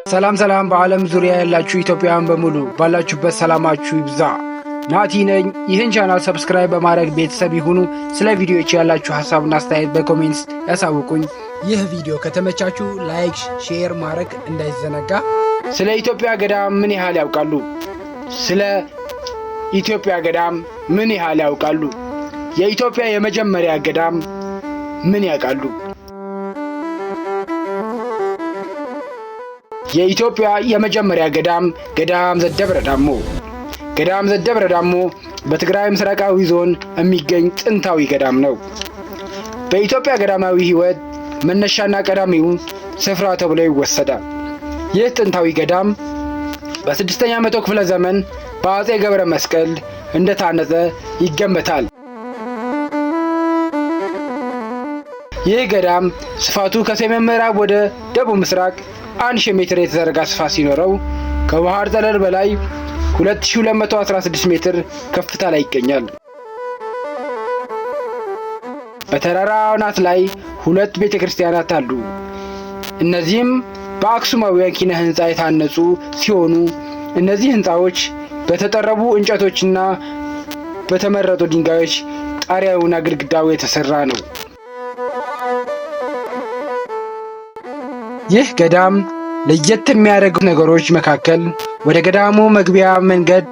ሰላም በዓለም ዙሪያ ያላችሁ ኢትዮጵያውያን በሙሉ ባላችሁበት ሰላማችሁ ይብዛ። ናቲ ነኝ። ይህን ቻናል ሰብስክራይብ በማድረግ ቤተሰብ ይሁኑ። ስለ ቪዲዮዎች ያላችሁ ሐሳብና አስተያየት በኮሜንትስ ያሳውቁኝ። ይህ ቪዲዮ ከተመቻችሁ ላይክ፣ ሼር ማድረግ እንዳይዘነጋ። ስለ ኢትዮጵያ ገዳም ምን ያህል ያውቃሉ? ስለ ኢትዮጵያ ገዳም ምን ያህል ያውቃሉ? የኢትዮጵያ የመጀመሪያ ገዳም ምን ያውቃሉ? የኢትዮጵያ የመጀመሪያ ገዳም ዘደብረ ዳሞ። ገዳም ዘደብረ ዳሞ በትግራይ ምስራቃዊ ዞን የሚገኝ ጥንታዊ ገዳም ነው። በኢትዮጵያ ገዳማዊ ሕይወት መነሻና ቀዳሚው ስፍራ ተብሎ ይወሰዳል። ይህ ጥንታዊ ገዳም በ6ኛ መቶ ክፍለ ዘመን በአጼ ገብረ መስቀል እንደታነጸ ይገመታል። ይህ ገዳም ስፋቱ ከሰሜን ምዕራብ ወደ ደቡብ ምስራቅ 1000 ሜትር የተዘረጋ ስፋት ሲኖረው ከባህር ጠለል በላይ 2216 ሜትር ከፍታ ላይ ይገኛል። በተራራው አናት ላይ 2 ቤተክርስቲያናት አሉ። እነዚህም በአክሱማውያን ኪነ ህንፃ የታነጹ ሲሆኑ እነዚህ ህንፃዎች በተጠረቡ እንጨቶችና በተመረጡ ድንጋዮች ጣሪያውና ግድግዳው የተሰራ ነው። ይህ ገዳም ለየት የሚያደርጉ ነገሮች መካከል ወደ ገዳሙ መግቢያ መንገድ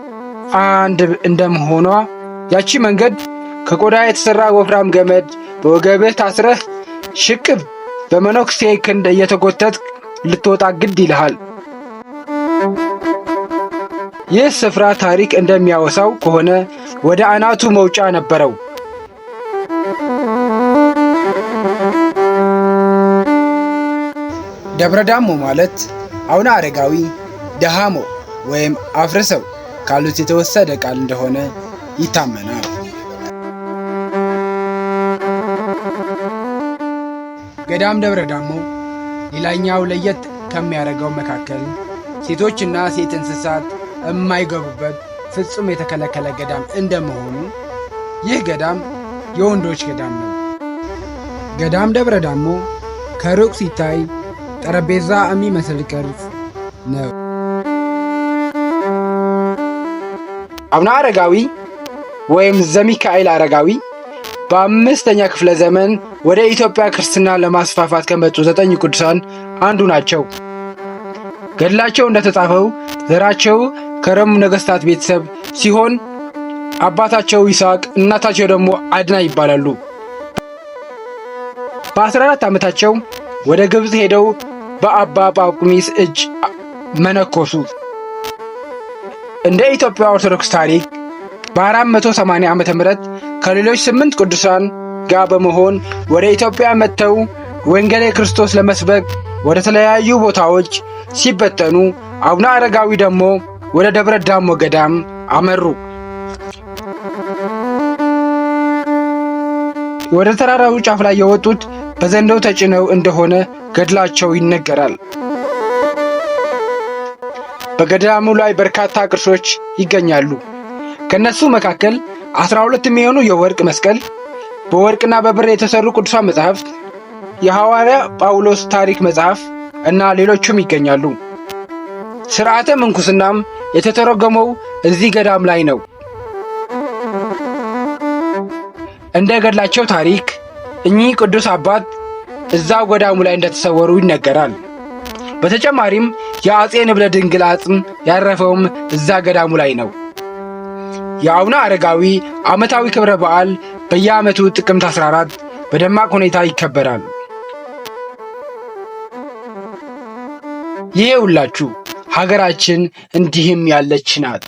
አንድ እንደመሆኗ ያቺ መንገድ ከቆዳ የተሰራ ወፍራም ገመድ በወገብህ ታስረህ ሽቅብ በመነኩሴ ክንድ እየተጎተት ልትወጣ ግድ ይልሃል። ይህ ስፍራ ታሪክ እንደሚያወሳው ከሆነ ወደ አናቱ መውጫ ነበረው። ደብረ ዳሞ ማለት አቡነ አረጋዊ ደሃሞ ወይም አፍርሰው ካሉት የተወሰደ ቃል እንደሆነ ይታመናል። ገዳም ደብረ ዳሞ ሌላኛው ለየት ከሚያደርገው መካከል ሴቶችና ሴት እንስሳት የማይገቡበት ፍጹም የተከለከለ ገዳም እንደመሆኑ ይህ ገዳም የወንዶች ገዳም ነው። ገዳም ደብረ ዳሞ ከሩቅ ሲታይ ጠረጴዛ የሚመስል ቅርጽ ነው። አቡነ አረጋዊ ወይም ዘሚካኤል አረጋዊ በ5ኛ ክፍለ ዘመን ወደ ኢትዮጵያ ክርስትና ለማስፋፋት ከመጡ 9 ቅዱሳን አንዱ ናቸው። ገድላቸው እንደተጻፈው ዘራቸው ከሮም ነገሥታት ቤተሰብ ሲሆን አባታቸው ይስሐቅ እናታቸው ደግሞ አድና ይባላሉ። በ14 ዓመታቸው ወደ ግብፅ ሄደው በአባ ጳቁሚስ እጅ መነኮሱ። እንደ ኢትዮጵያ ኦርቶዶክስ ታሪክ በ480 ዓመተ ምህረት ከሌሎች 8 ቅዱሳን ጋር በመሆን ወደ ኢትዮጵያ መጥተው ወንጌል ክርስቶስ ለመስበክ ወደ ተለያዩ ቦታዎች ሲበተኑ አቡነ አረጋዊ ደግሞ ወደ ደብረ ዳሞ ገዳም አመሩ። ወደ ተራራው ጫፍ ላይ የወጡት በዘንዶ ተጭነው እንደሆነ ገድላቸው ይነገራል። በገዳሙ ላይ በርካታ ቅርሶች ይገኛሉ። ከነሱ መካከል 12 የሚሆኑ የወርቅ መስቀል፣ በወርቅና በብር የተሰሩ ቅዱሳን መጻሕፍት፣ የሐዋርያ ጳውሎስ ታሪክ መጽሐፍ እና ሌሎችም ይገኛሉ። ሥርዓተ ምንኩስናም የተተረጎመው እዚህ ገዳም ላይ ነው። እንደ ገድላቸው ታሪክ እኚህ ቅዱስ አባት እዛው ገዳሙ ላይ እንደተሰወሩ ይነገራል። በተጨማሪም የአጼ ንብለ ድንግል አጽም ያረፈውም እዛ ገዳሙ ላይ ነው። የአቡነ አረጋዊ ዓመታዊ ክብረ በዓል በየዓመቱ ጥቅምት 14 በደማቅ ሁኔታ ይከበራል። ይሄ ሁላችሁ ሀገራችን እንዲህም ያለች ናት።